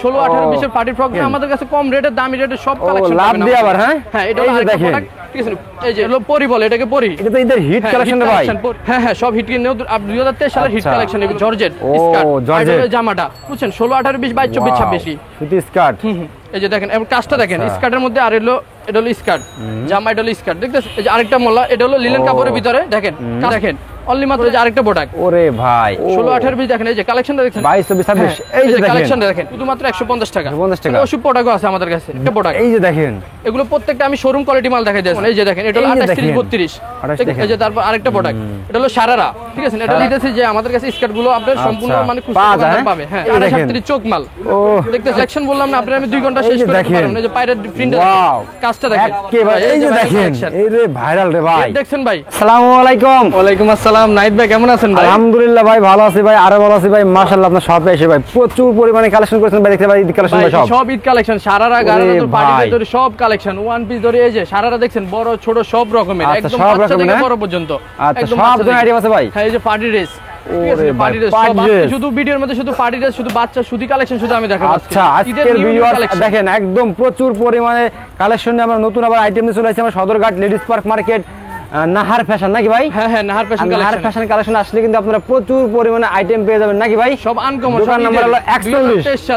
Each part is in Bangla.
16, 18, 20 এর পার্টি ফ্রক আমাদের কাছে কম রেটে দামি রেটে সব কালেকশন লাভ দিয়ে আবার হ্যাঁ এটা দেখেন ঠিক আছে এই যে হলো পরি বলে এটাকে পরি এটা তো এদের হিট কালেকশন রে ভাই হ্যাঁ সব হিট কিনে 2023 সালের হিট কালেকশন এগুলো জর্জেট জর্জেট জামাটা বুঝছেন 16, 18, 20, 22, 24, 26 সুতি স্কার্ট এই যে দেখেন এবং কাজটা দেখেন স্কার্টের মধ্যে আর এটা হলো স্কার্ট জামা এটা হলো স্কার্ট দেখতেছেন এই যে আরেকটা মোল্লা এটা হলো লিলেন কাপড়ের ভিতরে দেখেন অনলি মাত্র যে আরেকটা প্রোডাক্ট ওরে ভাই 16, 18, 20 দেখেন এই যে কালেকশনটা দেখেন 22, 26 এই যে কালেকশনটা দেখেন শুধুমাত্র 150 টাকা 150 টাকা ওসব প্রোডাক্টও আছে আমাদের কাছে একটা প্রোডাক্ট এই যে দেখেন এগুলো প্রত্যেকটা আমি শোরুম কোয়ালিটি মাল দেখাই দিয়েছি এই যে দেখেন এটা হলো 28, 32 এই যে তারপর আরেকটা প্রোডাক্ট এটা হলো সারারা ঠিক আছে এটা দিতেছি যে আমাদের কাছে স্কার্ট গুলো আপনাদের সম্পূর্ণ মানে খুচরা পাবে হ্যাঁ 28 চোখ মাল দেখতে সেকশন বললাম না আপনারা আমি 2 ঘন্টা শেষ করতে পারবেন এই যে পাইরেট প্রিন্টার কাজটা দেখেন এই যে দেখেন এই রে ভাইরাল রে ভাই দেখছেন ভাই আসসালামু আলাইকুম ওয়ালাইকুম আসসালাম নাইট ভাই কেমন আছেন ভাই আলহামদুলিল্লাহ ভাই ভালো আছি ভাই আরো ভালো আছি ভাই মাশাআল্লাহ আপনার শপে এসে ভাই প্রচুর পরিমাণে কালেকশন করেছেন ভাই দেখতে ভাই ঈদ কালেকশন ভাই সব ঈদ কালেকশন সারারা গারারা তো পার্টি ধরে সব কালেকশন ওয়ান পিস ধরে এই যে সারারা দেখছেন বড় ছোট সব রকমের একদম বাচ্চা থেকে বড় পর্যন্ত আচ্ছা সব ধরনের আইটেম আছে ভাই হ্যাঁ এই যে পার্টি ড্রেস শুধু ভিডিওর মধ্যে শুধু পার্টি ড্রেস শুধু বাচ্চা সুতি কালেকশন শুধু আমি দেখাবো আচ্ছা আজকের ভিউয়ার্স দেখেন একদম প্রচুর পরিমাণে কালেকশন নিয়ে আমরা নতুন আবার আইটেম নিয়ে চলে আসছি আমরা Sadarghat ladies park market Nahar fashion নাকি ভাই হ্যাঁ নাহার ফ্যাশন কালেকশন আসলে কিন্তু আপনারা প্রচুর পরিমাণে আইটেম পেয়ে যাবেন নাকি ভাই সব আনকমন দোকান নাম্বার হলো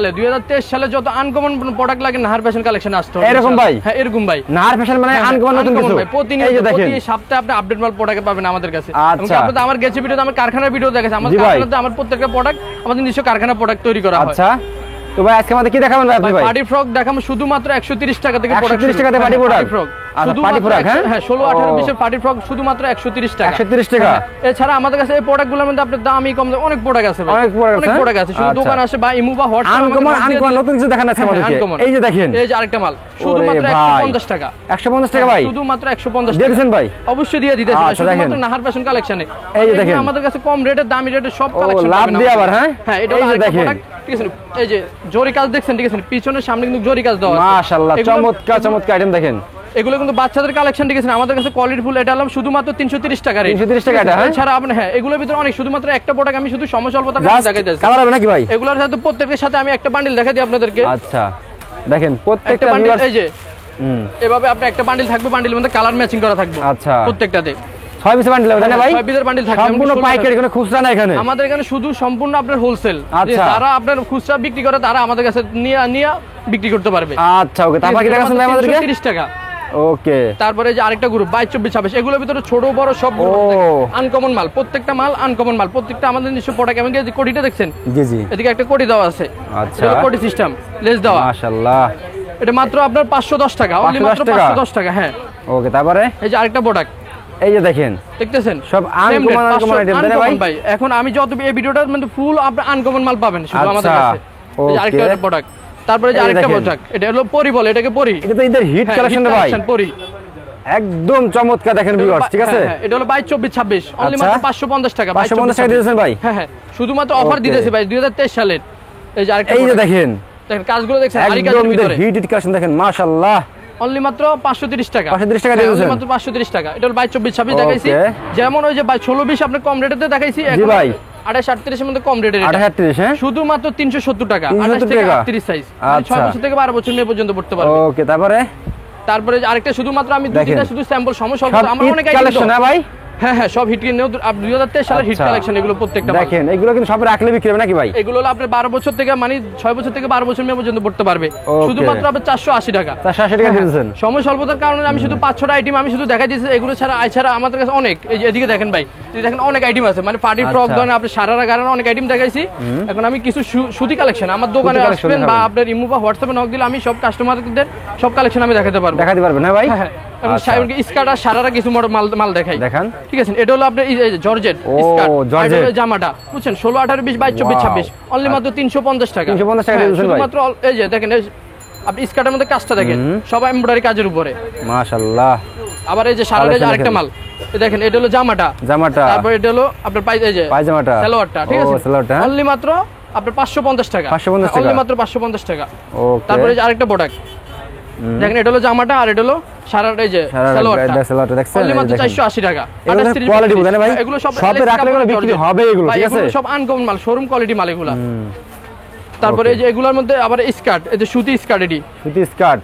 2023 সালে যত আনকমন প্রোডাক্ট লাগে নাহার ফ্যাশন কালেকশন আসতো এরকম ভাই হ্যাঁ এরকম ভাই নাহার ফ্যাশন মানে আনকমন নতুন কিছু ভাই প্রতি সপ্তাহে আপনি আপডেট মাল প্রোডাক্ট পাবেন আমাদের কাছে এবং আপনাদের আমার গেছে ভিডিওতে আমার কারখানার ভিডিও দেখাচ্ছি আমাদের কারখানাতে আমার প্রত্যেকটা প্রোডাক্ট আমাদের নিজস্ব কারখানা প্রোডাক্ট তৈরি করা হয় আচ্ছা তো ভাই আজকে আমাদের কি দেখাবেন ভাই আপনি ভাই পার্টি ফ্রক দেখাবো শুধুমাত্র 130 টাকা থেকে 130 টাকা থেকে পার্টি ফ্রক শুধু পার্টি ফ্রক হ্যাঁ 16, 18, 20 এর পার্টি ফ্রক শুধুমাত্র 130 টাকা 130 টাকা এছাড়া আমাদের কাছে এই প্রোডাক্টগুলোর মধ্যে আপনার দামই কম অনেক প্রোডাক্ট আছে ভাই অনেক প্রোডাক্ট আছে শুধু দোকান আসে বা ইমো বা হোয়াটসঅ্যাপ আনকমন নতুন কিছু দেখান আছে আমাদেরকে এই যে দেখেন এই যে আরেকটা মাল শুধুমাত্র 150 টাকা 150 টাকা ভাই শুধুমাত্র 150 টাকা দিয়েছেন ভাই অবশ্যই দিয়ে দিতেছি শুধুমাত্র নাহার ফ্যাশন কালেকশনে এই যে দেখেন আমাদের কাছে কম রেটে দামি রেটে সব কালেকশন লাভ দিয়ে আবার হ্যাঁ এটা এই যে দেখেন ঠিক আছে এই যে জরি কাজ দেখছেন ঠিক আছে পিছনের সামনে কিন্তু জরি কাজ দেওয়া আছে মাশাআল্লাহ চমৎকার আইটেম দেখেন এগুলো কিন্তু বাচ্চাদের কালেকশন ঠিক আছে আমাদের কাছে কোয়ালিটি ফুল এটা হলাম শুধুমাত্র 330 টাকা রেট 330 টাকা এটা হ্যাঁ ছাড়া আপনি হ্যাঁ এগুলোর ভিতরে অনেক শুধুমাত্র একটা প্রোডাক্ট আমি শুধু সমস্বল্পতার কাছে দেখাই দিচ্ছি কালার হবে নাকি ভাই এগুলোর সাথে প্রত্যেকটার সাথে আমি একটা বান্ডিল দেখাই দিই আপনাদেরকে আচ্ছা দেখেন প্রত্যেকটা বান্ডিল এই যে এভাবে আপনি একটা বান্ডিল থাকবে বান্ডিলের মধ্যে কালার ম্যাচিং করা থাকবে আচ্ছা প্রত্যেকটাতে 6 পিসের বান্ডিল হবে না ভাই 6 পিসের বান্ডিল থাকবে সম্পূর্ণ পাইকারি কোনো খুচরা না এখানে আমাদের এখানে শুধু সম্পূর্ণ আপনার হোলসেল যারা আপনার খুচরা বিক্রি করে তারা আমাদের কাছে নিয়ে বিক্রি করতে পারবে আচ্ছা ওকে তারপর কি দেখাচ্ছেন ভাই আমাদেরকে 30 টাকা ওকে তারপরে যে আরেকটা গ্রুপ 22, 24, 26 এগুলোর ভিতরে ছোট বড় সব আনকমন মাল প্রত্যেকটা মাল আনকমন মাল প্রত্যেকটা আমাদের নিজস্ব প্রোডাক্ট এমনকি যে কোটিটা দেখছেন জি জি এদিকে একটা কোটি দেওয়া আছে আচ্ছা এটা কোটি সিস্টেম লেস দেওয়া মাশাআল্লাহ এটা মাত্র আপনার 510 টাকা অনলি মাত্র 510 টাকা হ্যাঁ ওকে তারপরে এই যে আরেকটা প্রোডাক্ট এই যে দেখেন দেখতেছেন সব আনকমন আইটেম দেন ভাই এখন আমি যত এই ভিডিওটার মধ্যে ফুল আপনি আনকমন মাল পাবেন শুধু আমাদের কাছে এই যে আরেকটা প্রোডাক্ট তারপরে যে আরেকটা প্রোডাক্ট এটা হলো পরি বলে এটাকে পরি এটা তো এদের হিট কালেকশন রে ভাই পরি একদম চমৎকার দেখেন ভিউয়ার্স ঠিক আছে এটা হলো 22, 24, 26 অনলি মাত্র 550 টাকা 550 টাকা দিয়েছেন ভাই হ্যাঁ শুধুমাত্র অফার দিতেছি ভাই 2023 সালের এই যে আরেকটা এই যে দেখেন কাজগুলো দেখছেন আরি কাজের ভিতরে হিট কালেকশন দেখেন মাশাআল্লাহ অনলি মাত্র 530 টাকা 530 টাকা দিয়েছেন মাত্র 530 টাকা এটা হলো 22, 24, 26 দেখাইছি যেমন ওই যে 16, 20 আপনি কম রেটেতে দেখাইছি জি ভাই 28, 38 এর মধ্যে কম রেটের 38 হ্যাঁ শুধুমাত্র 370 টাকা 28 থেকে 38 সাইজ 6 বছর থেকে 12 বছর মেয়ে পর্যন্ত পড়তে পারবে ওকে তারপরে আরেকটা শুধুমাত্র আমি দুইটা শুধু স্যাম্পল সমস্যা আমার অনেক কালেকশন না ভাই হ্যাঁ সব হিট কিনে 2023 সালের হিট কালেকশন এগুলো প্রত্যেকটা দেখেন এগুলো কিন্তু সব রাখলে বিক্রি হবে নাকি ভাই এগুলো হলো আপনার 12 বছর থেকে মানে 6 বছর থেকে 12 বছর মেয়ে পর্যন্ত পড়তে পারবে শুধুমাত্র আপনার 480 টাকা 480 টাকা দিয়েছেন সময় স্বল্পতার কারণে আমি শুধু 5-6টা আইটেম আমি শুধু দেখাই দিয়েছি এগুলো ছাড়া আমাদের কাছে অনেক এই যে এদিকে দেখেন ভাই দেখেন অনেক আইটেম আছে মানে পার্টি ফ্রক ধরেন আপনি সারারা গারারা অনেক আইটেম দেখাইছি এখন আমি কিছু সুতি কালেকশন আমার দোকানে আসবেন বা আপনার ইমো বা হোয়াটসঅ্যাপে নক দিলে আমি সব কাস্টমারদের সব কালেকশন আমি দেখাতে পারবেন না ভাই হ্যাঁ এবং সাইবরকে স্কার্ট আর সারারা কিছু মাল দেখাই দেখান ঠিক আছে এটা হলো আপনার এই যে জর্জেট স্কার্ট আর জামাটা বুঝছেন 16, 18, 20, 22, 24, 26 অনলি মাত্র 350 টাকা 350 টাকা দিয়েছেন ভাই মাত্র এই যে দেখেন আপনি স্কার্টের মধ্যে কাজটা দেখেন সব এমব্রয়ডারি কাজের উপরে মাশাআল্লাহ আবার এই যে সারারা যে আরেকটা মাল দেখেন এটা হলো জামাটা তারপর এটা হলো আপনার পায়জামাটা সালোয়ারটা ঠিক আছে সালোয়ারটা অনলি মাত্র আপনার 550 টাকা অনলি মাত্র 550 টাকা ওকে তারপরে এই যে আরেকটা প্রোডাক্ট দেখেন এটা হলো জামাটা আর এটা হলো সারাটা এই যে সালোয়ারটা দেখছেন অনলি মাত্র 480 টাকা কোয়ালিটি বুঝেন ভাই এগুলো সব রাখলে বিক্রি হবে এগুলো ঠিক আছে সব আনকমন মাল শোরুম কোয়ালিটি মাল এগুলো তারপরে এই যে এগুলোর মধ্যে আবার স্কার্ট, এই যে সুতি স্কার্ট, এটি সুতি স্কার্ট।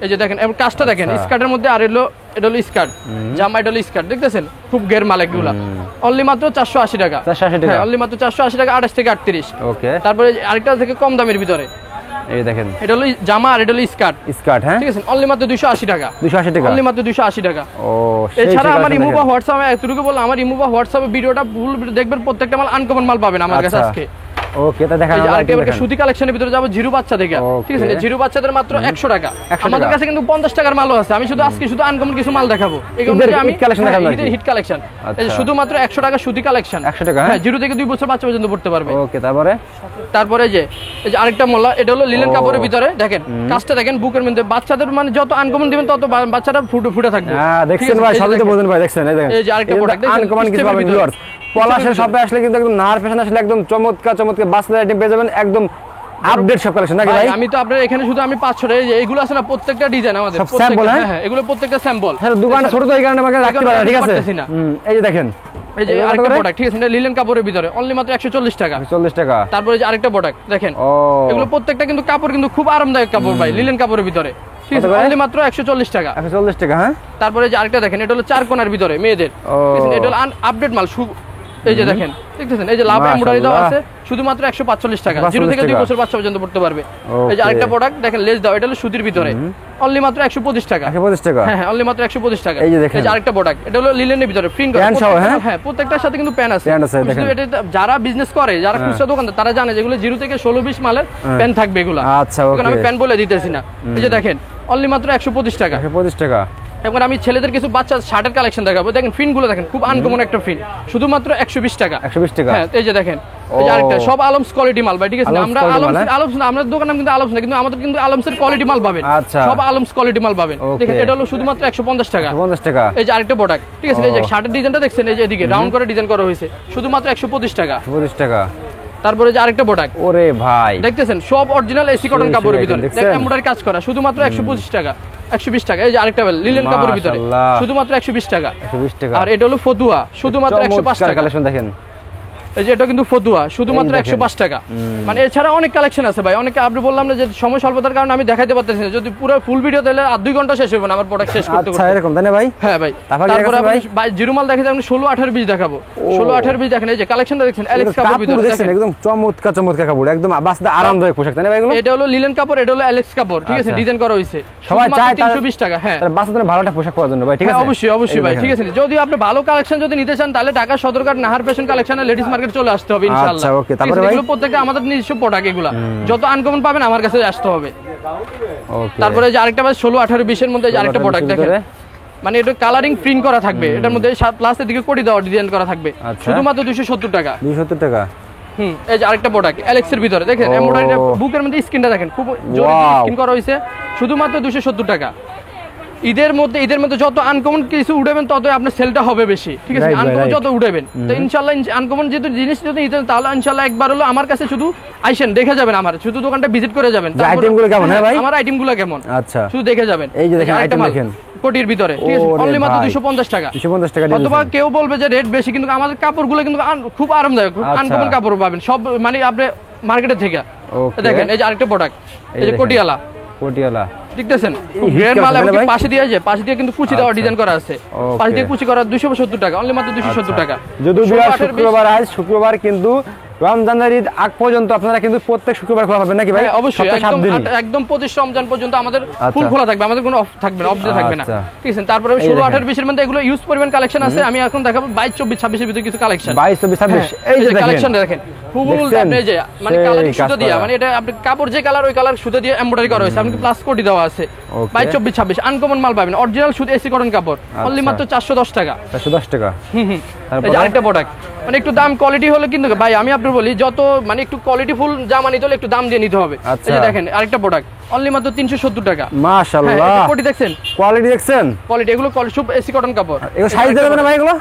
এই যে দেখেন এবং কাজটা দেখেন, স্কার্টের মধ্যে আর এটা হলো স্কার্ট, জামা এটা হলো স্কার্ট, দেখতেছেন খুব গের মাল এগুলা। অনলি মাত্র 480 টাকা। 480 টাকা, হ্যাঁ অনলি মাত্র 480 টাকা, 28 থেকে 38। ওকে। তারপরে আরেকটা থেকে কম দামের ভিতরে, এই দেখেন এটা হলো জামা আর এটা হলো স্কার্ট, স্কার্ট। হ্যাঁ, ঠিক আছে, অনলি মাত্র 280 টাকা। 280 টাকা, অনলি মাত্র 280 টাকা। ও এছাড়া আমার ইমো বা হোয়াটসঅ্যাপে এতটুকু বললাম, আমার ইমো বা হোয়াটসঅ্যাপে ভিডিওটা ফুল দেখবেন, প্রত্যেকটা মাল আনকমন মাল পাবেন আমার কাছে আজকে। ওকে, তা দেখা আর একটা সুতি কালেকশনের ভিতরে যাব জিরো বাচ্চা থেকে, ঠিক আছে, জিরো বাচ্চাদের মাত্র 100 টাকা। আমাদের কাছে কিন্তু 50 টাকার মালও আছে। আমি শুধু আজকে শুধু আনকমন কিছু মাল দেখাবো, এগুলো আমি কালেকশন দেখাবো, হিট কালেকশন। এই যে শুধুমাত্র 100 টাকা সুতি কালেকশন, 100 টাকা। হ্যাঁ, 0 থেকে 2 বছর বাচ্চা পর্যন্ত পড়তে পারবে। ওকে, তারপরে যে এই যে আরেকটা মোল্লা, এটা হলো লিলেন কাপড়ের ভিতরে, দেখেন কাজটা দেখেন, বুকের মধ্যে বাচ্চাদের মানে যত আনকমন দিবেন তত বাচ্চাটা ফুটে থাকবে। হ্যাঁ, দেখছেন ভাই, সবই তো বোঝেন ভাই, দেখছেন এই দেখেন, এই যে আরেকটা প্রোডাক্ট আনকমন কিছু পাবেন ভিউয়ার্স। পলাশের শপে আসলে কিন্তু একদম নাহার ফ্যাশন আসলে একদম চমৎকার বাসলের আইটেম পেয়ে যাবেন, একদম আপডেট সব কালেকশন নাকি ভাই? আমি তো আপনার এখানে শুধু আমি 500 এইগুলো আছে না, প্রত্যেকটা ডিজাইন আমাদের সব স্যাম্পল। হ্যাঁ, এগুলো প্রত্যেকটা স্যাম্পল। হ্যাঁ, দোকানটা ছোট তো এই কারণে আমাকে রাখতে পারে, ঠিক আছে। এই যে দেখেন, এই যে আরেকটা প্রোডাক্ট, ঠিক আছে, এটা লিলেন কাপড়ের ভিতরে অনলি মাত্র 140 টাকা। 40 টাকা। তারপরে যে আরেকটা প্রোডাক্ট দেখেন, এগুলো প্রত্যেকটা কিন্তু কাপড় কিন্তু খুব আরামদায়ক কাপড় ভাই, লিলেন কাপড়ের ভিতরে, ঠিক আছে, অনলি মাত্র 140 টাকা। 140 টাকা। হ্যাঁ, তারপরে যে আরেকটা দেখেন, এটা হলো 4 কোণার ভিতরে মেয়েদের, এটা হলো আপডেট মাল। এই যে দেখেন, দেখতেছেন, এই যে লাভ এমব্রয়ডারি দেওয়া আছে, শুধুমাত্র 145 টাকা, 0 থেকে 2 বছর বাচ্চা পর্যন্ত পড়তে পারবে। এই যে আরেকটা প্রোডাক্ট দেখেন, লেস দাও, এটা হলো সুতির ভিতরে, অনলি মাত্র 125 টাকা। 125 টাকা। হ্যাঁ, অনলি মাত্র 125 টাকা। এই যে দেখেন, এই যে আরেকটা প্রোডাক্ট, এটা হলো লিলেনের ভিতরে প্রিন্ট করা। হ্যাঁ, প্রত্যেকটার সাথে কিন্তু প্যান আছে। এটা যারা বিজনেস করে, যারা খুচরা দোকানদার, তারা জানে যেগুলো 0 থেকে 16-20 মালের প্যান থাকবে এগুলা। আচ্ছা, ওকে, আমি প্যান বলে দিতেছি না। এই যে দেখেন, অনলি মাত্র 125 টাকা। 125 টাকা। এখন আমি ছেলেদের কিছু বাচ্চা শার্টের কালেকশন দেখাবো, দেখেন প্রিন্ট গুলো দেখেন, খুব আনকমন একটা প্রিন্ট, শুধুমাত্র 120 টাকা। 120 টাকা। হ্যাঁ, এই যে দেখেন, এই যে আরেকটা, সব আলমস কোয়ালিটি মাল ভাই, ঠিক আছে। আমরা আলমস না, আমাদের দোকানে কিন্তু আলমস না, কিন্তু আমাদের কিন্তু আলমসের কোয়ালিটি মাল পাবেন। আচ্ছা, সব আলমস কোয়ালিটি মাল পাবেন। দেখেন, এটা হলো শুধুমাত্র 150 টাকা। 150 টাকা। এই যে আরেকটা প্রোডাক্ট, ঠিক আছে, এই যে শার্টের ডিজাইনটা দেখছেন, এই যে এদিকে রাউন্ড করে ডিজাইন করা হয়েছে, শুধুমাত্র 125 টাকা। 125 টাকা। তারপরে যে আরেকটা প্রোডাক্ট, ওরে ভাই, দেখতেছেন সব অরিজিনাল এসি কটন কাপড়ের ভিতরে, দেখেন এমব্রয়ডারি কাজ করা, শুধুমাত্র 125 টাকা। 120 টাকা। এই যে আরেকটা লিলেন কাপড়ের ভিতরে, শুধুমাত্র 120 টাকা। 120 টাকা। আর এটা হলো ফতুয়া, শুধুমাত্র 105 টাকা কালেকশন দেখেন। এই যে এটা কিন্তু ফতুয়া, শুধুমাত্র 105 টাকা। মানে এছাড়া অনেক কালেকশন আছে ভাই, অনেকে আপনি বললাম না যে সময় স্বল্পতার কারণে আমি দেখাইতে পারতেছি না, যদি পুরো ফুল ভিডিও তাহলে আর 2 ঘন্টা শেষ হবে না আমার প্রোডাক্ট শেষ করতে। আচ্ছা, এরকম তাই না ভাই? হ্যাঁ ভাই। তারপরে ভাই জিরো মাল দেখাতে, আপনি 16-18 পিস দেখাবো। 16-18 পিস দেখেন, এই যে কালেকশনটা দেখেন, অ্যালেক্স কাপড়ের ভিতরে দেখেন, একদম চমৎকার কাপড়, একদম বাসদা আরামদায়ক পোশাক তাই না ভাই? এগুলো এটা হলো লিলেন কাপড়, এটা হলো অ্যালেক্স কাপড়, ঠিক আছে, ডিজাইন করা হয়েছে, সবাই চায় 320 টাকা। হ্যাঁ, বাসদার ভালো একটা পোশাক পাওয়ার জন্য ভাই, ঠিক আছে। অবশ্যই ভাই, ঠিক আছে। যদি আপনি ভালো কালেকশন যদি নিতে চান, তাহলে ঢাকা সদরঘাট নাহার ফ্যাশন কালেকশনে লেডিস মার্কেট চলে আসতে হবে ইনশাআল্লাহ। আচ্ছা, ওকে। তারপরে ভাই, এগুলো প্রত্যেকটা আমাদের নিজস্ব প্রোডাক্ট, এগুলা যত আনকমন পাবেন আমার কাছে আসতে হবে। ওকে। তারপরে যে আরেকটা ভাই 16-18-20 এর মধ্যে আরেকটা প্রোডাক্ট দেখেন, মানে এটা কালারিং প্রিন্ট করা থাকবে, এটার মধ্যে প্লাসের দিকে কোটি দেওয়া ডিজাইন করা থাকবে, শুধুমাত্র 270 টাকা। 270 টাকা। এই যে আরেকটা প্রোডাক্ট অ্যালেক্স এর ভিতরে, দেখেন এমব্রয়ডারি বুকের মধ্যে স্ক্রিনটা দেখেন, খুব জোরে স্ক্রিন করা হয়েছে, শুধুমাত্র 270 টাকা। ঈদের মধ্যে যত আনকমন কিছু উঠাবেন তত আপনার সেলটা হবে বেশি, ঠিক আছে। আনকমন যত উঠাবেন, তো ইনশাআল্লাহ আনকমন যেহেতু জিনিস যদি নিতেন, তাহলে ইনশাআল্লাহ একবার হলো আমার কাছে শুধু আইসেন, দেখে যাবেন, আমার শুধু দোকানটা ভিজিট করে যাবেন, আইটেমগুলো কেমন হ্যাঁ ভাই, আমার আইটেমগুলো কেমন, আচ্ছা, শুধু দেখে যাবেন। এই যে দেখেন আইটেম দেখেন, কোটির ভিতরে, ঠিক আছে, অনলি মাত্র 250 টাকা। 250 টাকা। অথবা কেউ বলবে যে রেট বেশি, কিন্তু আমাদের কাপড়গুলো কিন্তু খুব আরামদায়ক, খুব আনকমন কাপড় পাবেন সব, মানে আপনি মার্কেটের থেকে। দেখেন এই যে আরেকটা প্রোডাক্ট, এই যে কোটিয়ালা, দেখতেছেন, গ্রেড মাল, এবং পাশে দিয়ে কিন্তু কুচি দেওয়া ডিজাইন করা আছে, পাশে দিয়ে কুচি করা 270 টাকা, অনলি মাত্র 270 টাকা। যদি শুক্রবার কিন্তু রমজানের ঈদ আগ পর্যন্ত আপনারা কিন্তু প্রত্যেক শুক্রবার খোলা পাবেন নাকি ভাই? অবশ্যই, একদম 25 রমজান পর্যন্ত আমাদের ফুল খোলা থাকবে, আমাদের কোনো অফ থাকবে না, অফ ডে থাকবে না, ঠিক আছে। তারপরে 16-18-20 এর মধ্যে এগুলো ইউজ পরিমাণ কালেকশন আছে, আমি এখন দেখাবো 22-24-26 এর ভিতরে কিছু কালেকশন। 22-24-26 এই যে কালেকশন দেখেন, ফুল আপনি যে মানে কালারিং সুতো দিয়ে, মানে এটা আপনি কাপড় যে কালার ওই কালার সুতো দিয়ে এমব্রয়ডারি করা হয়েছে, আপনি প্লাস কোটি দেওয়া আছে। 22-24-26 আনকমন মাল পাবেন, অরিজিনাল সুতো এসি কটন কাপড়, অনলি মাত্র 410 টাকা। 410 টাকা। এই যে আরেকটা প্রোডাক্ট, মানে একটু দাম কোয়ালিটি হলে কিন্তু ভাই আমি আপনাদের বলি, যত মানে একটু কোয়ালিটি ফুল জামা নিতে হলে একটু দাম দিয়ে নিতে হবে। এই যে দেখেন আরেকটা প্রোডাক্ট, অনলি মাত্র 370 টাকা। মাশাআল্লাহ, কোটি দেখছেন, কোয়ালিটি দেখছেন, কোয়ালিটি, এগুলো সব এসি কটন কাপড়। এগুলো সাইজ দেবেন না ভাই?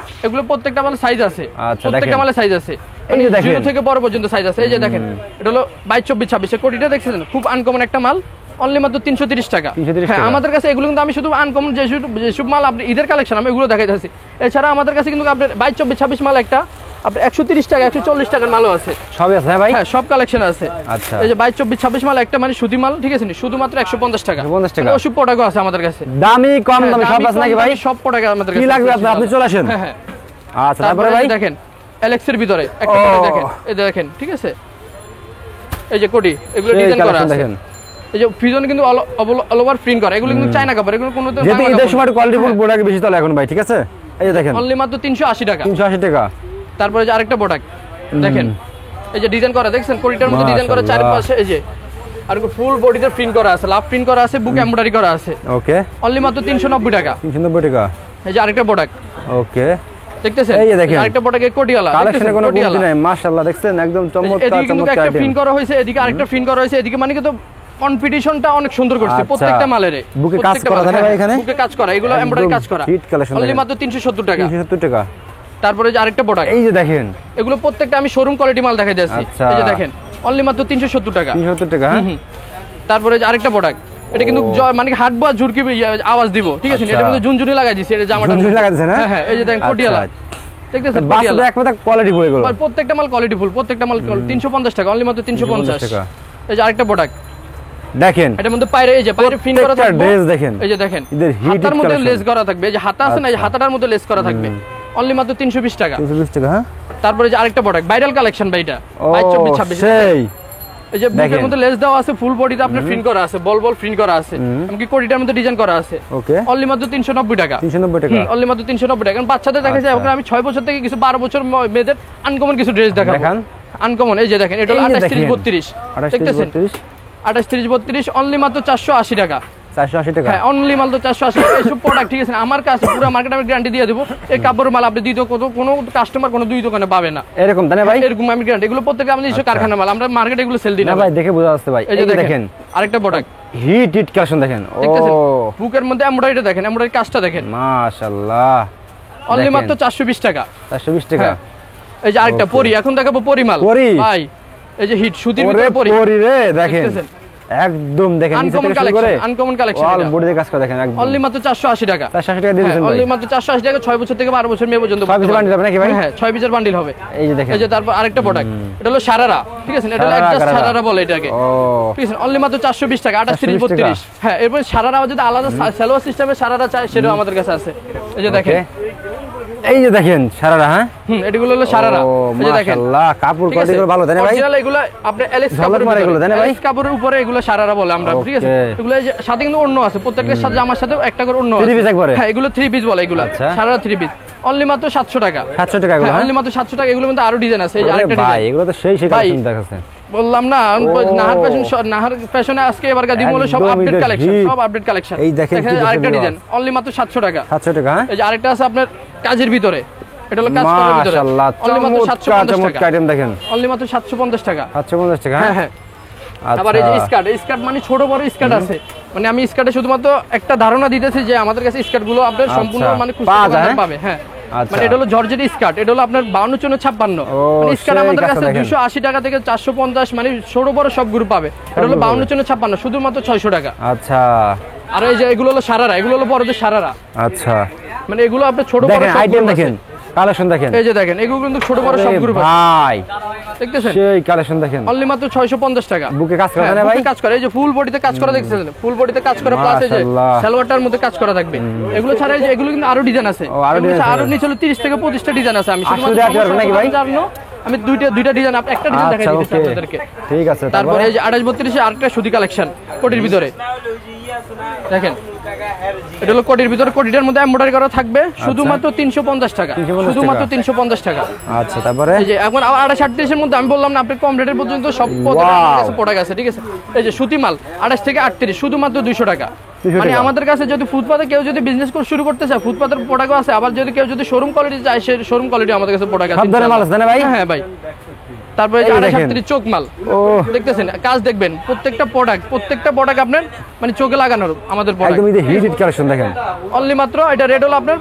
এগুলো প্রত্যেকটা মালের সাইজ আছে, আচ্ছা, প্রত্যেকটা মালের সাইজ আছে, এই যে দেখেন, ছোট থেকে বড় পর্যন্ত সাইজ আছে। এই যে দেখেন, এটা হলো 22-24-26 এর কোটিটা দেখছেন, খুব আনকমন একটা মাল, অনলি মাত্র 330 টাকা। হ্যাঁ, আমাদের কাছে এগুলো কিন্তু আমি শুধু আনকমন যেসব মাল আপনি ঈদের কালেকশন আমি এগুলো দেখাইতেছি। এছাড়া আমাদের কাছে কিন্তু আপনার 22-24-26 মাল একটা, আপনি 130 টাকা 140 টাকার মালও আছে, সবই আছে ভাই? হ্যাঁ সব কালেকশন আছে। আচ্ছা, এই যে 22 24 26 মাল একটা মানে সুতি মাল, ঠিক আছে নি, শুধুমাত্র 150 টাকা। 150 টাকা ওসব প্রোডাক্ট আছে আমাদের কাছে, দামি কম দামি সব আছে নাকি ভাই? সব প্রোডাক্ট আমাদের কাছে কি লাগবে আপনার, আপনি চলে আসেন। হ্যাঁ হ্যাঁ। আচ্ছা, তারপরে ভাই দেখেন এলএক্স এর ভিতরে একটা প্রোডাক্ট দেখেন, এই যে দেখেন, ঠিক আছে, এই যে কোটি এগুলো ডিজাইন করা আছে দেখেন। এই যে ফিউজন কিন্তু অল ওভার প্রিন্ট করা, এগুলো কিন্তু চায়না কাপড়, এগুলো কোনো যেহেতু ঈদের সময় কোয়ালিটিফুল প্রোডাক্ট বেশি চলে এখন ভাই, ঠিক আছে। এই যে দেখেন অনলি মাত্র 380 টাকা। 380 টাকা। তারপরে যে আরেকটা প্রোডাক্ট দেখেন, এই যে ডিজাইন করা দেখছেন, কোটিটার মধ্যে ডিজাইন করা চারপাশে, এই যে আর ফুল বডিতে প্রিন্ট করা আছে, লাভ প্রিন্ট করা আছে, বুক এমব্রয়ডারি করা আছে। ওকে, অনলি মাত্র 390 টাকা। 390 টাকা। এই যে আরেকটা প্রোডাক্ট ওকে, দেখতেছেন, এই যে দেখেন আরেকটা প্রোডাক্টের কোটিওয়ালা, কালেকশনে কোনো কমতি নাই, মাশাআল্লাহ দেখছেন একদম চমৎকার এদিকে কিন্তু চমৎকার একটা আইটেম। প্রিন্ট করা হয়েছে, এদিকে আরেকটা প্রিন্ট করা হয়েছে, এদিকে মানে কিন্তু কনফিডিশনটা অনেক সুন্দর করছে প্রত্যেকটা মালের। বুকে কাজ করা থাকে ভাই এখানে, বুকে কাজ করা, এগুলো এমব্রয়ডারি কাজ করা, হিট কালেকশন অনলি মাত্র 370 টাকা। 370 টাকা। তারপরে যে আরেকটা প্রোডাক্ট, এই যে দেখেন এগুলো প্রত্যেকটা আমি শোরুম কোয়ালিটি মাল দেখাই যাচ্ছি। এই যে দেখেন অনলি মাত্র 370 টাকা। 370 টাকা। তারপরে যে আরেকটা প্রোডাক্ট, এটা কিন্তু মানে হাট বা ঝুরকি আওয়াজ দিব, ঠিক আছে, এটা কিন্তু ঝুনঝুনি লাগাই দিয়েছি, এটা জামাটা ঝুনঝুনি লাগাই দিয়েছেন। হ্যাঁ হ্যাঁ, এই যে দেখেন কোটিয়ালা, দেখতেছেন বাস্তবে একমাত্র কোয়ালিটি ফুল এগুলো, প্রত্যেকটা মাল কোয়ালিটি ফুল, প্রত্যেকটা মাল 350 টাকা, অনলি মাত্র 350 টাকা। এই যে আরেকটা প্রোডাক্ট দেখেন, এটার মধ্যে পায়রে, এই যে পায়রে প্রিন্ট করা থাকবে, ড্রেস দেখেন, এই যে দেখেন হাতার মধ্যে লেস করা থাকবে, এই যে হাতা আছে না, এই যে হাতাটার মধ্যে লেস করা থাকবে, অনলি মাত্র 320 টাকা। 320 টাকা। হ্যাঁ, তারপরে যে আরেকটা প্রোডাক্ট ভাইরাল কালেকশন ভাই, এটা 22 24 26 সেই এই যে বুকের মধ্যে লেস দেওয়া আছে, ফুল বডিতে আপনার প্রিন্ট করা আছে, বল বল প্রিন্ট করা আছে, এমনকি কোটিটার মধ্যে ডিজাইন করা আছে। ওকে, অনলি মাত্র 390 টাকা। 390 টাকা, অনলি মাত্র 390 টাকা। কারণ বাচ্চাদের দেখা যায়, ওখানে আমি 6 বছর থেকে কিছু 12 বছর মেয়েদের আনকমন কিছু ড্রেস দেখাবো। দেখান আনকমন, এই যে দেখেন, এটা হলো 28 30 32, দেখতেছেন 28 30 32, অনলি মাত্র 480 টাকা। 480 টাকা। হ্যাঁ, অনলি মাল তো 480 টাকা। এইসব প্রোডাক্ট, ঠিক আছে, আমার কাছে পুরো মার্কেট আমি গ্যারান্টি দিয়ে দেবো, এই কাপড়ের মাল আপনি দ্বিতীয় কোনো কাস্টমার কোনো দুই দোকানে পাবে না এরকম, তাই না ভাই? এরকম আমি গ্যারান্টি, এগুলো প্রত্যেকটা আমাদের নিজস্ব কারখানা মাল, আমরা মার্কেটে এগুলো সেল দিই না ভাই, দেখে বোঝা যাচ্ছে ভাই। এই যে দেখেন আরেকটা প্রোডাক্ট, হিট হিট কালেকশন দেখেন, দেখতেছেন বুকের মধ্যে এমব্রয়ডারি দেখেন, এমব্রয়ডারি কাজটা দেখেন, মাশাআল্লাহ, অনলি মাত্র 420 টাকা। 420 টাকা। এই যে আরেকটা পরি, এখন দেখাবো পরি মাল ভাই, এই যে হিট সুতির ভিতরে পরি রে, দেখেন একদম দেখেন uncommon collection, uncommon collection, all বডিতে কাজ করা দেখেন একদম, অনলি মাত্র 480 টাকা। 480 টাকা দিয়েছেন ভাই, অনলি মাত্র 480 টাকা, 6 বছর থেকে 12 বছর মেয়ে পর্যন্ত 6 পিস বান্ডিল হবে নাকি ভাই? হ্যাঁ 6 পিসের বান্ডিল হবে। এই যে দেখেন, এই যে তারপর আরেকটা প্রোডাক্ট, এটা হলো সারারা, ঠিক আছে, এটা হলো অ্যাডজাস্ট সারারা বলে এটাকে, ঠিক আছে, অনলি মাত্র 420 টাকা। 28 30 32। হ্যাঁ, এরপর সারারা যদি আলাদা সালোয়ার সিস্টেমে সারারা চাই, সেটাও আমাদের কাছে আছে। এই যে দেখেন, এই যে দেখেন সারারা, হ্যাঁ এগুলো হলো সারারা, এই যে দেখেন, মাশাআল্লাহ কাপড় কোয়ালিটি ভালো, তাই না ভাই? অরিজিনাল এগুলো আপনি এলএস কাপড়ের মারে এগুলো, তাই না ভাই? এলএস কাপড়ের উপরে এগুলো সারারা বলে আমরা, ঠিক আছে, এগুলো এই যে সাথে কিন্তু ওড়না আছে, প্রত্যেকটার সাথে আমার সাথে একটা করে ওড়না আছে, 3 পিস একবারে। হ্যাঁ, এগুলো 3 পিস বলে, এগুলো সারারা 3 পিস, অনলি মাত্র 700 টাকা। 700 টাকা এগুলো, অনলি মাত্র 700 টাকা। এগুলোর মধ্যে আরো ডিজাইন আছে, এই যে আরেকটা ভাই, ডিজাইন, এগুলো তো সেই কালেকশন দেখাচ্ছে, বললাম না, নাহার ফ্যাশনে আজকে এবার দিম হলো সব আপডেট কালেকশন, সব আপডেট কালেকশন। এই দেখেন আরেকটা ডিজাইন, অনলি মাত্র 700 টাকা। 700 টাকা। এই যে আরেকটা আছে আপনার কাজের ভিতরে, এটা হলো কাজ করার ভিতরে, মাশাআল্লাহ অনলি মাত্র 750 টাকা। আইটেম দেখেন, অনলি মাত্র 750 টাকা। 750 টাকা। হ্যাঁ হ্যাঁ। আবার এই যে স্কার্ট, স্কার্ট মানে ছোট বড় স্কার্ট আছে, মানে আমি স্কার্টে শুধুমাত্র একটা ধারণা দিতেছি যে আমাদের কাছে স্কার্ট গুলো আপনার সম্পূর্ণ মানে খুচরা পাবে। হ্যাঁ, মানে এটা হলো জর্জেট স্কার্ট, এটা হলো আপনার 52 56, মানে স্কার্ট আমাদের কাছে 280 টাকা থেকে 450, মানে ছোট বড় সব গ্রুপ পাবে। এটা হলো 52 56, শুধুমাত্র 600 টাকা। আচ্ছা, আর এই যে এগুলো হলো সারারা, এগুলো হলো বড়দের সারারা। আচ্ছা, মানে এগুলো আপনার ছোট বড় সব আইটেম দেখেন, কালেকশন দেখেন, এই যে দেখেন, এগুলো কিন্তু ছোট বড় সব গ্রুপ ভাই, দেখতেছেন, সেই কালেকশন দেখেন, অনলি মাত্র 650 টাকা। বুকে কাজ করা না ভাই? বুকে কাজ করা, এই যে ফুল বডিতে কাজ করা দেখতেছেন, ফুল বডিতে কাজ করা, প্লাস এই যে সালোয়ারটার মধ্যে কাজ করা থাকবে। এগুলো ছাড়া এই যে এগুলো কিন্তু আরো ডিজাইন আছে, আরো নিচে 30 থেকে 25টা ডিজাইন আছে। আমি শুধুমাত্র আমি দুইটা ডিজাইন, একটা ডিজাইন দেখাই দিচ্ছি আপনাদেরকে, ঠিক আছে। তারপরে এই যে 28 32 এর আরেকটা সুতি কালেকশন কোটির ভিতরে দেখেন, এটা হলো কোটির ভিতরে, কোটিটার মধ্যে এমব্রয়ডারি করা থাকবে, শুধুমাত্র 350 টাকা, শুধুমাত্র 350 টাকা। আচ্ছা, তারপরে এই যে এখন 28 38 এর মধ্যে আমি বললাম না, আপনি কম রেটের পর্যন্ত সব প্রোডাক্ট আছে, ঠিক আছে। এই যে সুতি মাল 28 থেকে 38, শুধুমাত্র 200 টাকা। মানে আমাদের কাছে যদি ফুটপাতে কেউ যদি বিজনেস শুরু করতে চায়, ফুটপাতের প্রোডাক্ট আছে, আবার যদি কেউ যদি শোরুম কোয়ালিটি চায়, সেই শোরুম কোয়ালিটি আমাদের কাছে প্রোডাক্ট আছে, সব ধরনের মাল আছে না ভাই? হ্যাঁ ভাই। তারপরে 28 চোখ মাল দেখতেছেন, কাজ দেখবেন, প্রত্যেকটা প্রোডাক্ট আপনার মানে চোখে লাগানোর আমাদের প্রোডাক্ট, একদম এই হিট কালেকশন দেখেন, অনলি মাত্র এটা রেট হলো আপনার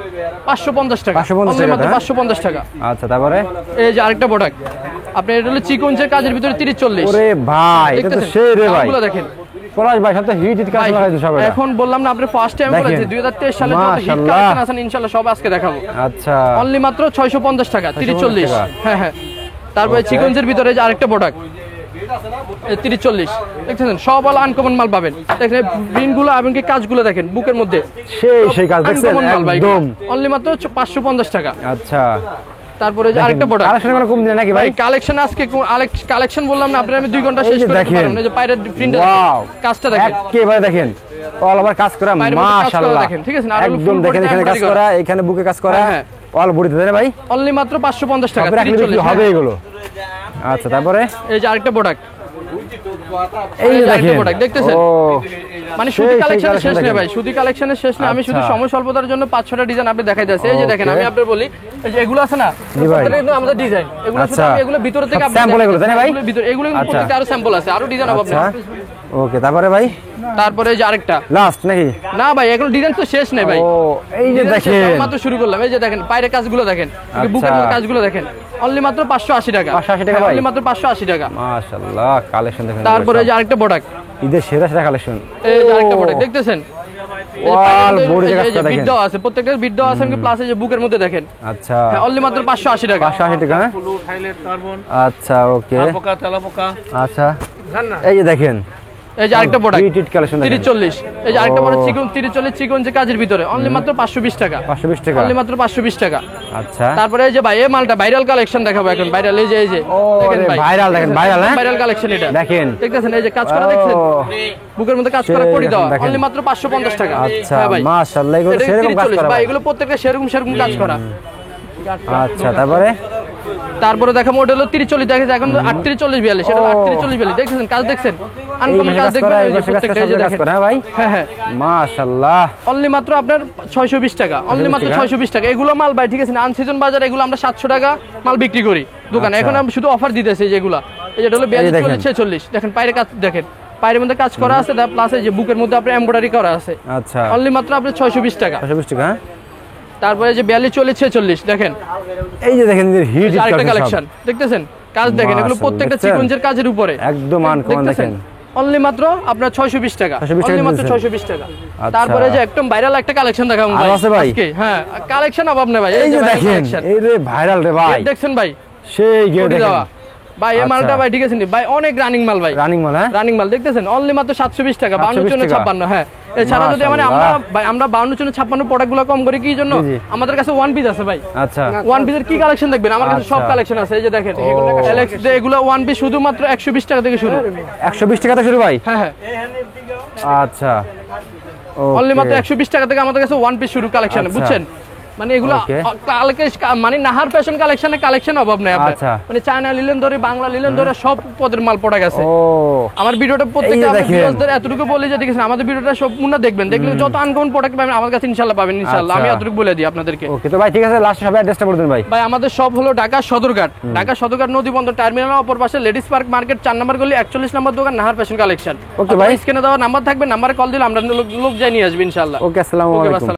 550 টাকা, অনলি মাত্র 550 টাকা। আচ্ছা, তারপরে এই যে আরেকটা প্রোডাক্ট আপনার, এটা হলো চিকনচের কাজের ভিতরে 30 40। ওরে ভাই, এটা তো সেই রে ভাই, এগুলো দেখেন পলাশ ভাই সব তো হিট হিট কালেকশন লাগাইছে সব এটা। এখন বললাম না আপনি ফার্স্ট টাইম দেখেন। বলেছি 2023 সালে যত হিট মাশাআল্লাহ। কালেকশন আছে ইনশাআল্লাহ সব আজকে দেখাবো। আচ্ছা অনলি মাত্র 650 টাকা 30-40। টাকা। হ্যাঁ হ্যাঁ। তারপরে Okay. চিকনজের ভিতরে যে আরেকটা প্রোডাক্ট 30-40 দেখছেন সব হলো আনকমন মাল পাবেন। দেখেন প্রিন্টগুলো এবং কি কাজগুলো দেখেন বুকের মধ্যে সেই কাজ দেখছেন একদম। অনলি মাত্র 550 টাকা। আচ্ছা তারপরে যে আরেকটা প্রোডাক্ট কালেকশন কোনো কম দিন নাকি ভাই? ভাই কালেকশন আজকে কালেকশন বললাম না আপনার আমি 2 ঘন্টা এই শেষ যে করে দিতে দেখেন। পারবো। এই যে পায়রের প্রিন্ট ওয়াও কাজটা দেখেন একেবারে দেখেন অল ওভার কাজ করা পায়ের মধ্যে কাজ করা মাশাআল্লাহ দেখেন, ঠিক আছে না? আর হলো একদম full দেখেন body এখানে কাজ embroidery করা এখানে বুকে কাজ করা হ্যাঁ, অল বডিতে তাই না ভাই? অনলি মাত্র 550 টাকা আপনি রাখলে 30-40 বিক্রি হবে এগুলো। আচ্ছা তারপরে এই যে আরেকটা প্রোডাক্ট এই যে আরেকটা দেখেন প্রোডাক্ট দেখতেছেন ও মানে শুধু সেই কালেকশনের শেষ collection নেই দেখেন। ভাই, শুধু কালেকশনের শেষ নেই। আমি শুধু আচ্ছা। সময় স্বল্পতার জন্য 5-6টা ডিজাইন আপনি দেখাই দিয়েছি। এই যে দেখেন Okay. আমি আপনাদের বলি এই যে এগুলো আছে না জি ভাই। প্রত্যেকটা কিন্তু আমাদের ডিজাইন। এগুলো শুধু আচ্ছা। আমি এগুলো ভিতর থেকে সব আপনি sample এগুলো, তাই না ভাই? এগুলো ভিতর এগুলো কিন্তু আচ্ছা। প্রত্যেকটা আরো স্যাম্পল আছে, আরো ডিজাইন হবে আচ্ছা আপনার। ওকে তারপরে ভাই তারপরে এই যে আরেকটা লাস্ট নাকি? না ভাই এগুলো ডিজাইন তো শেষ নেই ভাই। ও এই যে ডিজাইন শেষ দেখেন নেই, মাত্র শুরু করলাম। এই যে দেখেন পায়ের কাজগুলো দেখেন, বুকের মধ্যে কাজগুলো দেখেন। অনলি মাত্র 580 টাকা। 580 টাকা ভাই? অনলি মাত্র 580 টাকা। মাশাআল্লাহ কালেকশন দেখেন তারপরে এই যে আরেকটা প্রোডাক্ট ঈদের সেরা কালেকশন এই যে আরেকটা প্রোডাক্ট দেখতেছেন ওয়াল বডি এই কাজটা যে দেখেন বিট আছে, প্রত্যেকটা বিট আছে প্লাস এই যে বুকের মধ্যে দেখেন। আচ্ছা হ্যাঁ অনলি মাত্র 580 টাকা। 580 টাকা হ্যাঁ? আচ্ছা ওকে আচ্ছা এই যে দেখেন এই যে আরেকটা প্রোডাক্ট হিট হিট কালেকশন দেখেন 30-40 এই যে আরেকটা ও। বড় চিকন 30-40 চিকন যে কাজের ভিতরে অনলি মাত্র 520 টাকা। 520 টাকা অনলি মাত্র 520 টাকা। আচ্ছা তারপরে এই যে ভাই এই মালটা ভাইরাল কালেকশন দেখাবো এখন। ভাইরাল এই যে ও ভাইরাল দেখেন ভাইরাল হ্যাঁ ভাইরাল কালেকশন এটা দেখেন দেখতেছেন এই যে কাজ করা ও, দেখছেন বুকের মধ্যে কাজ করা সেই পড়ি দেওয়া দেখেন। অনলি মাত্র 550 টাকা। আচ্ছা হ্যাঁ ভাই মাশাআল্লাহ এগুলো এটা সেরকম কাজ 30-40 করা ভাই ভাই। এগুলো প্রত্যেকটা সেরকম কাজ করা। আচ্ছা তারপরে দেখো মডেল হলো 30-40 দেখেন এখন 38-40-42 সেটা 38-40-42 দেখছেন কাজ দেখছেন আনকমন কাজ দেখবেন এই যে প্রত্যেকটা এই যে দেখেন হ্যাঁ ভাই হ্যাঁ হ্যাঁ মাশাআল্লাহ অনলি মাত্র আপনার 620 টাকা। অনলি মাত্র 620 টাকা। এগুলো মাল ভাই ঠিক আছে না আনসিজন বাজার এগুলো আমরা 700 টাকা মাল বিক্রি করি দোকানে। আচ্ছা। এখন আমরা শুধু অফার দিতেছি যেগুলা এই যেটা হলো 42-40-46 দেখেন পায়ের কাজ দেখেন পায়ের মধ্যে কাজ করা আছে প্লাস এই যে বুকের মধ্যে আপনার এমব্রয়ডারি করা আছে। আচ্ছা অনলি মাত্র আপনার 620 টাকা। 520 টাকা হ্যাঁ? তারপরে যে 42-46 দেখেন এই যে দেখেন হিট হিট আরেকটা কালেকশন দেখতেছেন কাজ দেখেন এগুলো মাশাআল্লাহ, প্রত্যেকটা দেখছেন? সিকোয়েন্সের কাজের উপরে একদম আনকমন দেখেন অনলি মাত্র আপনার 620 টাকা। 620 টাকা অনলি মাত্র দিতেছেন। 620 টাকা। আচ্ছা। তারপরে যে একদম ভাইরাল একটা কালেকশন দেখাবো আরো আছে ভাই? আজকে। হ্যাঁ কালেকশন অভাব নেই ভাই এই যে viral দেখেন collection। এই রে ভাইরাল রে ভাই দেখছেন ভাই সেই গিয়ে কোটি দেখেন দেওয়া। ভাই এই আচ্ছা। মালটা ভাই ঠিক আছে নি ভাই অনেক রানিং মাল ভাই রানিং মাল হ্যাঁ রানিং মাল দেখতেছেন অনলি মাত্র 720 টাকা 720 52 টাকা। 56 হ্যাঁ এছাড়া যদি মানে আমরা ভাই আমরা 52 56 প্রোডাক্টগুলো কম করি কি জন্য জি, জি। আমাদের কাছে ওয়ান পিস আছে ভাই আচ্ছা ওয়ান পিসের কি কালেকশন দেখবেন আমার কাছে সব আচ্ছা। কালেকশন আছে এই যে দেখেন এলেক্স যে এগুলো ওয়ান পিস শুধুমাত্র 120 টাকা থেকে শুরু 120 টাকা থেকে শুরু ভাই হ্যাঁ হ্যাঁ আচ্ছা অনলি মাত্র ওকে 120 টাকা থেকে আমাদের কাছে ওয়ান পিস শুরু কালেকশন আচ্ছা। বুঝছেন মানে এগুলো Okay. মানে নাহার ফ্যাশন কালেকশন অভাব নাই আপনার আচ্ছা। মানে চায়না লিলেন ধরে বাংলা লিলেন ধরে সব পদের মাল পড়া গেছে ও আমার ভিডিওটা এই প্রত্যেকটা যে আপনার দেখেন। ভিউয়ারদের এতটুকু বলে যে দেখেন আমাদের ভিডিওটা সম্পূর্ণ দেখবেন দেখলে যত আনকমন প্রোডাক্ট পাবেন আমার কাছে ইনশাআল্লাহ পাবেন ইনশাআল্লাহ আমি আচ্ছা। এতটুকু বলে দিই আপনাদেরকে। ওকে তো ভাই ঠিক আছে লাস্ট সবাই অ্যাড্রেসটা বলে দেন ভাই ভাই আমাদের সব হলো ঢাকা সদরঘাট নদীবন্দর টার্মিনালের অপর পাশে লেডিস পার্ক মার্কেট 4 নম্বর গলি 41 নম্বর দোকান নাহার ফ্যাশন কালেকশন। ওকে ভাই। স্ক্রিনে দেওয়া নাম্বার থাকবে নাম্বারে কল দিলে আমরা লোক যাই নিয়ে আসবি ইনশাআল্লাহ। ওকে আসসালামু ওকে আলাইকুম বাস।